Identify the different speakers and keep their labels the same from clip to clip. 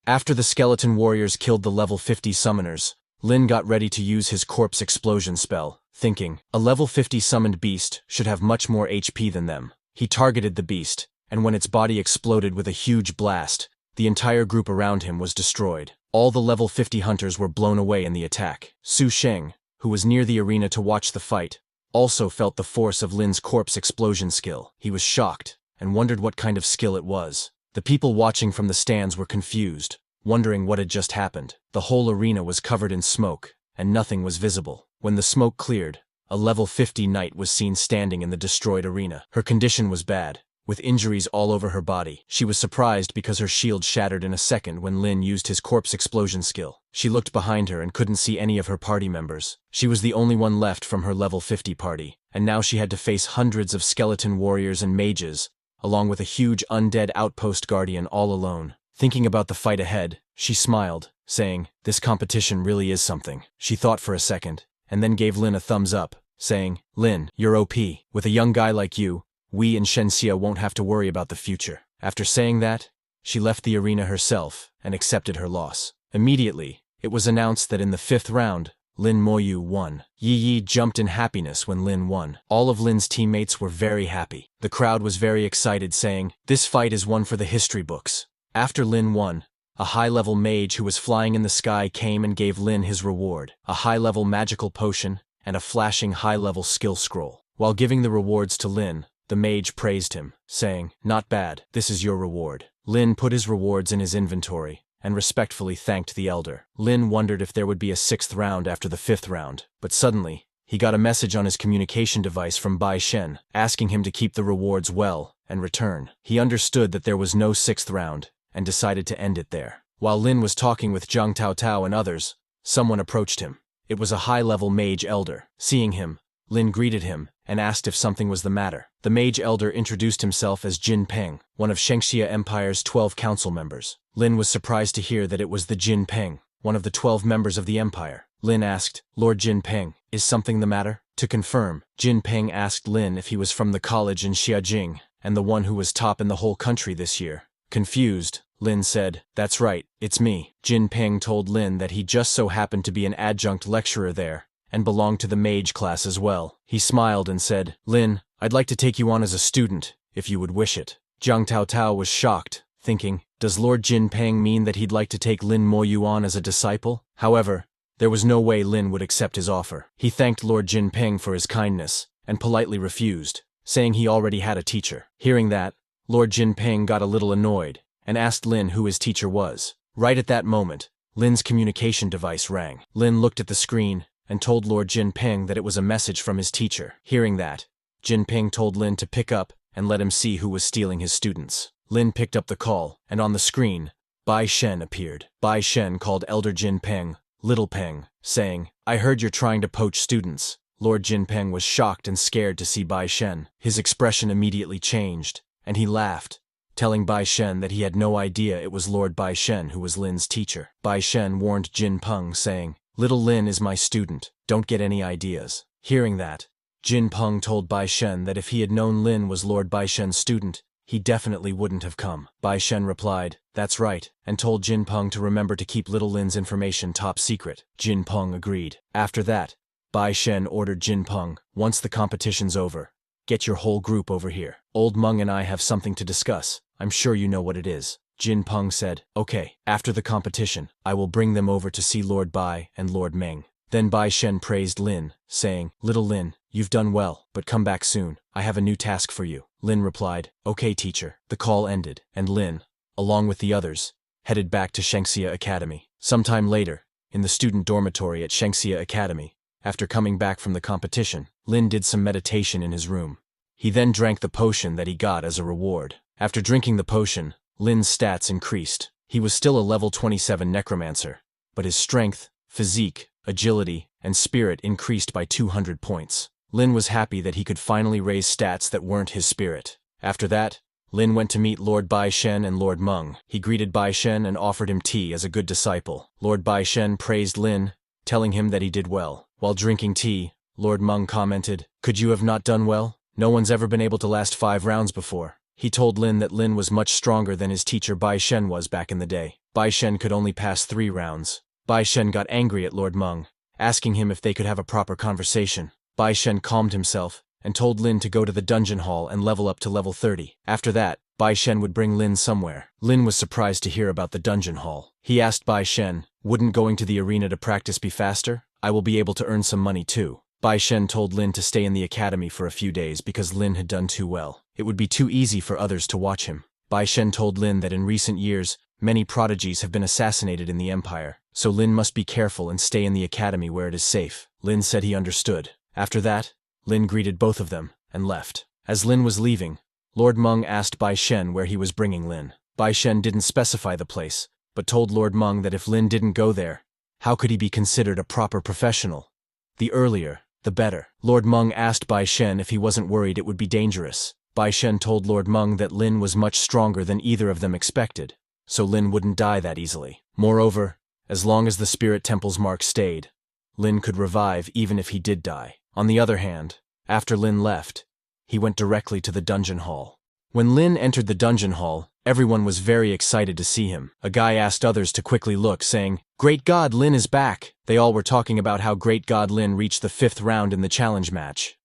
Speaker 1: After the skeleton warriors killed the level 50 summoners, Lin got ready to use his corpse explosion spell, thinking, a level 50 summoned beast should have much more HP than them. He targeted the beast, and when its body exploded with a huge blast, the entire group around him was destroyed. All the level 50 hunters were blown away in the attack. Su Sheng, who was near the arena to watch the fight, also felt the force of Lin's corpse explosion skill. He was shocked, and wondered what kind of skill it was. The people watching from the stands were confused, wondering what had just happened. The whole arena was covered in smoke, and nothing was visible. When the smoke cleared, a level 50 knight was seen standing in the destroyed arena. Her condition was bad, with injuries all over her body. She was surprised because her shield shattered in a second when Lin used his corpse explosion skill. She looked behind her and couldn't see any of her party members. She was the only one left from her level 50 party, and now she had to face hundreds of skeleton warriors and mages, along with a huge undead outpost guardian all alone. Thinking about the fight ahead, she smiled, saying, "This competition really is something." She thought for a second, and then gave Lin a thumbs up, saying, "Lin, you're OP. With a young guy like you, we in Shenxia won't have to worry about the future." After saying that, she left the arena herself and accepted her loss. Immediately, it was announced that in the 5th round, Lin Moyu won. Yi Yi jumped in happiness when Lin won. All of Lin's teammates were very happy. The crowd was very excited, saying, "This fight is one for the history books." After Lin won, a high-level mage who was flying in the sky came and gave Lin his reward, a high-level magical potion and a flashing high-level skill scroll. While giving the rewards to Lin, the mage praised him, saying, "Not bad, this is your reward." Lin put his rewards in his inventory and respectfully thanked the elder. Lin wondered if there would be a 6th round after the 5th round, but suddenly, he got a message on his communication device from Bai Shen, asking him to keep the rewards well and return. He understood that there was no 6th round, and decided to end it there. While Lin was talking with Zhang Tao Tao and others, someone approached him. It was a high-level mage elder. Seeing him, Lin greeted him and asked if something was the matter. The mage elder introduced himself as Jin Peng, one of Shengxia Empire's 12 council members. Lin was surprised to hear that it was the Jin Peng, one of the 12 members of the empire. Lin asked, "Lord Jin Peng, is something the matter?" To confirm, Jin Peng asked Lin if he was from the college in Xiajing, and the one who was top in the whole country this year. Confused, Lin said, "That's right, it's me." Jin Peng told Lin that he just so happened to be an adjunct lecturer there, and belonged to the mage class as well. He smiled and said, "Lin, I'd like to take you on as a student, if you would wish it." Zhang Tao Tao was shocked, thinking, does Lord Jin Peng mean that he'd like to take Lin Moyu on as a disciple? However, there was no way Lin would accept his offer. He thanked Lord Jin Peng for his kindness, and politely refused, saying he already had a teacher. Hearing that, Lord Jin Peng got a little annoyed, and asked Lin who his teacher was. Right at that moment, Lin's communication device rang. Lin looked at the screen, and told Lord Jin Peng that it was a message from his teacher. Hearing that, Jin Peng told Lin to pick up and let him see who was stealing his students. Lin picked up the call, and on the screen, Bai Shen appeared. Bai Shen called Elder Jin Peng, Little Peng, saying, "I heard you're trying to poach students." Lord Jin Peng was shocked and scared to see Bai Shen. His expression immediately changed, and he laughed, telling Bai Shen that he had no idea it was Lord Bai Shen who was Lin's teacher. Bai Shen warned Jin Peng, saying, "Little Lin is my student, don't get any ideas." Hearing that, Jin Peng told Bai Shen that if he had known Lin was Lord Bai Shen's student, he definitely wouldn't have come. Bai Shen replied, "That's right," and told Jin Peng to remember to keep little Lin's information top secret. Jin Peng agreed. After that, Bai Shen ordered Jin Peng, "Once the competition's over, get your whole group over here. Old Meng and I have something to discuss. I'm sure you know what it is." Jin Peng said, "Okay, after the competition, I will bring them over to see Lord Bai and Lord Meng." Then Bai Shen praised Lin, saying, "Little Lin, you've done well, but come back soon. I have a new task for you." Lin replied, "Okay, teacher." The call ended, and Lin, along with the others, headed back to Shengxia Academy. Sometime later, in the student dormitory at Shengxia Academy, after coming back from the competition, Lin did some meditation in his room. He then drank the potion that he got as a reward. After drinking the potion, Lin's stats increased. He was still a level 27 Necromancer, but his strength, physique, agility, and spirit increased by 200 points. Lin was happy that he could finally raise stats that weren't his spirit. After that, Lin went to meet Lord Bai Shen and Lord Meng. He greeted Bai Shen and offered him tea as a good disciple. Lord Bai Shen praised Lin, telling him that he did well. While drinking tea, Lord Meng commented, "Could you have not done well? No one's ever been able to last 5 rounds before." He told Lin that Lin was much stronger than his teacher Bai Shen was back in the day. Bai Shen could only pass 3 rounds. Bai Shen got angry at Lord Meng, asking him if they could have a proper conversation. Bai Shen calmed himself and told Lin to go to the dungeon hall and level up to level 30. After that, Bai Shen would bring Lin somewhere. Lin was surprised to hear about the dungeon hall. He asked Bai Shen, "Wouldn't going to the arena to practice be faster? I will be able to earn some money too." Bai Shen told Lin to stay in the academy for a few days because Lin had done too well. It would be too easy for others to watch him. Bai Shen told Lin that in recent years, many prodigies have been assassinated in the Empire, so Lin must be careful and stay in the academy where it is safe. Lin said he understood. After that, Lin greeted both of them and left. As Lin was leaving, Lord Meng asked Bai Shen where he was bringing Lin. Bai Shen didn't specify the place, but told Lord Meng that if Lin didn't go there, how could he be considered a proper professional? The earlier, the better. Lord Meng asked Bai Shen if he wasn't worried it would be dangerous. Bai Shen told Lord Meng that Lin was much stronger than either of them expected, so Lin wouldn't die that easily. Moreover, as long as the Spirit Temple's mark stayed, Lin could revive even if he did die. On the other hand, after Lin left, he went directly to the dungeon hall. When Lin entered the dungeon hall, everyone was very excited to see him. A guy asked others to quickly look, saying, "Great God, Lin is back!" They all were talking about how Great God Lin reached the 5th round in the challenge match.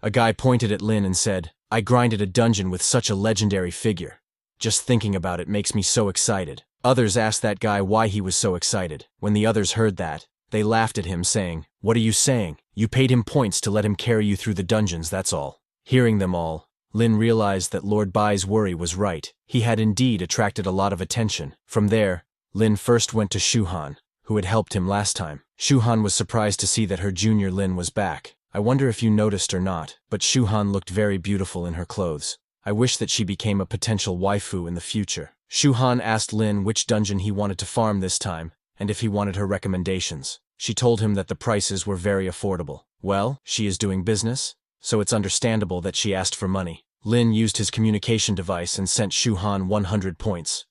Speaker 1: A guy pointed at Lin and said, "I grinded a dungeon with such a legendary figure. Just thinking about it makes me so excited." Others asked that guy why he was so excited. When the others heard that, they laughed at him, saying, "What are you saying? You paid him points to let him carry you through the dungeons, that's all." Hearing them all, Lin realized that Lord Bai's worry was right. He had indeed attracted a lot of attention. From there, Lin first went to Shu Han, who had helped him last time. Shu Han was surprised to see that her junior Lin was back. "I wonder if you noticed or not, but Shu Han looked very beautiful in her clothes. I wish that she became a potential waifu in the future." Shu Han asked Lin which dungeon he wanted to farm this time, and if he wanted her recommendations. She told him that the prices were very affordable. Well, she is doing business, so it's understandable that she asked for money. Lin used his communication device and sent Shu Han 100 points.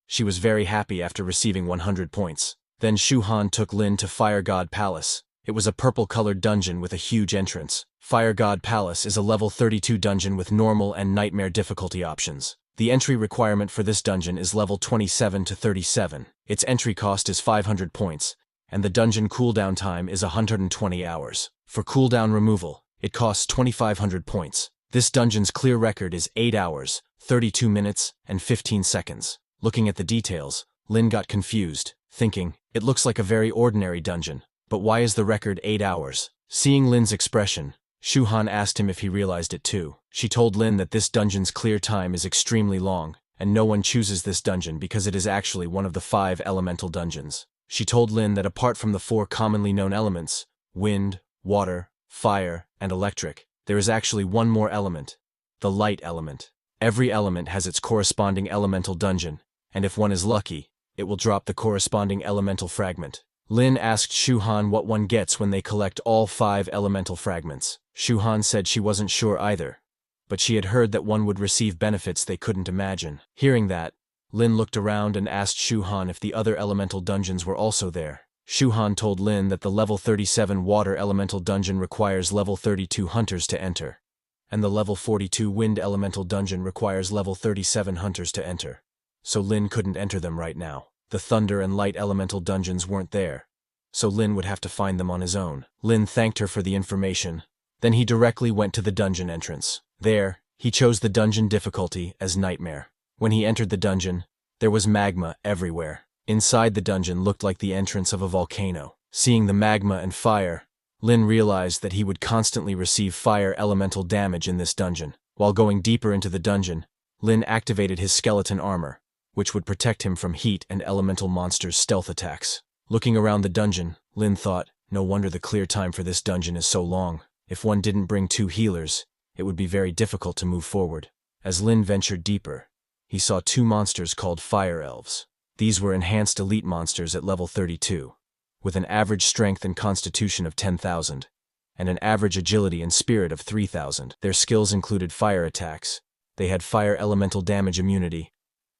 Speaker 1: She was very happy after receiving 100 points. Then Shu Han took Lin to Fire God Palace. It was a purple-colored dungeon with a huge entrance. Fire God Palace is a level 32 dungeon with normal and nightmare difficulty options. The entry requirement for this dungeon is level 27 to 37. Its entry cost is 500 points, and the dungeon cooldown time is 120 hours. For cooldown removal, it costs 2,500 points. This dungeon's clear record is 8 hours, 32 minutes, and 15 seconds. Looking at the details, Lin got confused, thinking, it looks like a very ordinary dungeon, but why is the record 8 hours? Seeing Lin's expression, Shu Han asked him if he realized it too. She told Lin that this dungeon's clear time is extremely long, and no one chooses this dungeon because it is actually one of the 5 elemental dungeons. She told Lin that apart from the 4 commonly known elements, wind, water, fire, and electric, there is actually one more element, the light element. Every element has its corresponding elemental dungeon, and if one is lucky, it will drop the corresponding elemental fragment. Lin asked Shu Han what one gets when they collect all 5 elemental fragments. Shu Han said she wasn't sure either, but she had heard that one would receive benefits they couldn't imagine. Hearing that, Lin looked around and asked Shu Han if the other elemental dungeons were also there. Shu Han told Lin that the level 37 water elemental dungeon requires level 32 hunters to enter, and the level 42 wind elemental dungeon requires level 37 hunters to enter, so Lin couldn't enter them right now. The thunder and light elemental dungeons weren't there, so Lin would have to find them on his own. Lin thanked her for the information, then he directly went to the dungeon entrance. There, he chose the dungeon difficulty as Nightmare. When he entered the dungeon, there was magma everywhere. Inside the dungeon looked like the entrance of a volcano. Seeing the magma and fire, Lin realized that he would constantly receive fire elemental damage in this dungeon. While going deeper into the dungeon, Lin activated his skeleton armor, which would protect him from heat and elemental monsters' stealth attacks. Looking around the dungeon, Lin thought, no wonder the clear time for this dungeon is so long. If one didn't bring 2 healers, it would be very difficult to move forward. As Lin ventured deeper, he saw 2 monsters called Fire Elves. These were enhanced elite monsters at level 32, with an average strength and constitution of 10,000, and an average agility and spirit of 3,000. Their skills included fire attacks. They had fire elemental damage immunity,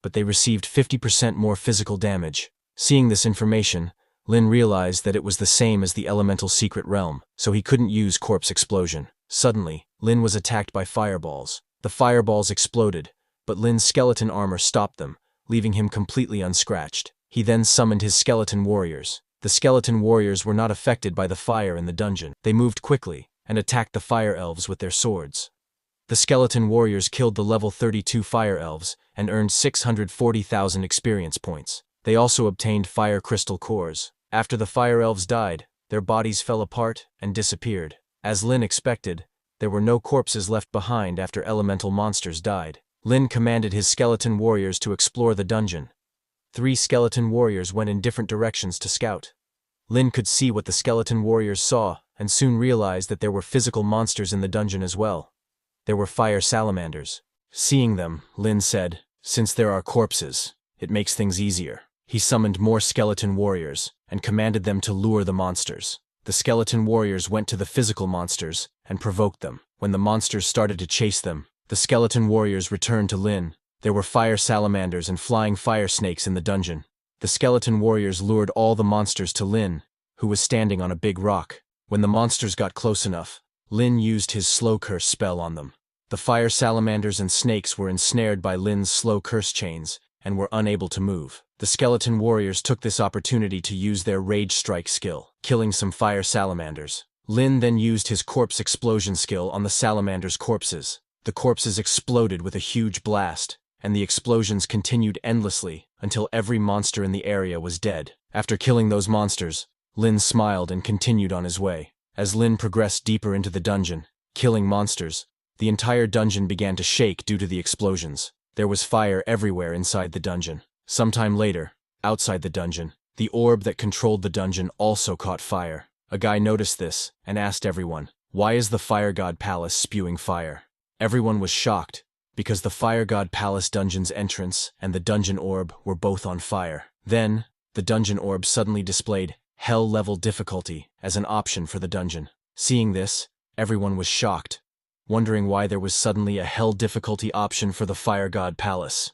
Speaker 1: but they received 50% more physical damage. Seeing this information, Lin realized that it was the same as the elemental secret realm, so he couldn't use corpse explosion. Suddenly, Lin was attacked by fireballs. The fireballs exploded, but Lin's skeleton armor stopped them, leaving him completely unscratched. He then summoned his skeleton warriors. The skeleton warriors were not affected by the fire in the dungeon. They moved quickly and attacked the fire elves with their swords. The skeleton warriors killed the level 32 fire elves and earned 640,000 experience points. They also obtained fire crystal cores. After the fire elves died, their bodies fell apart and disappeared. As Lin expected, there were no corpses left behind after elemental monsters died. Lin commanded his skeleton warriors to explore the dungeon. 3 skeleton warriors went in different directions to scout. Lin could see what the skeleton warriors saw and soon realized that there were physical monsters in the dungeon as well. There were fire salamanders. Seeing them, Lin said, "Since there are corpses, it makes things easier." He summoned more skeleton warriors and commanded them to lure the monsters. The skeleton warriors went to the physical monsters and provoked them. When the monsters started to chase them, the skeleton warriors returned to Lin. There were fire salamanders and flying fire snakes in the dungeon. The skeleton warriors lured all the monsters to Lin, who was standing on a big rock. When the monsters got close enough, Lin used his slow curse spell on them. The fire salamanders and snakes were ensnared by Lin's slow curse chains and were unable to move. The skeleton warriors took this opportunity to use their rage strike skill, killing some fire salamanders. Lin then used his corpse explosion skill on the salamanders' corpses. The corpses exploded with a huge blast, and the explosions continued endlessly until every monster in the area was dead. After killing those monsters, Lin smiled and continued on his way. As Lin progressed deeper into the dungeon, killing monsters, the entire dungeon began to shake due to the explosions. There was fire everywhere inside the dungeon. Sometime later, outside the dungeon, the orb that controlled the dungeon also caught fire. A guy noticed this and asked everyone, "Why is the Fire God Palace spewing fire?" Everyone was shocked, because the Fire God Palace dungeon's entrance and the dungeon orb were both on fire. Then, the dungeon orb suddenly displayed Hell level difficulty as an option for the dungeon. Seeing this, everyone was shocked, wondering why there was suddenly a Hell difficulty option for the Fire God Palace.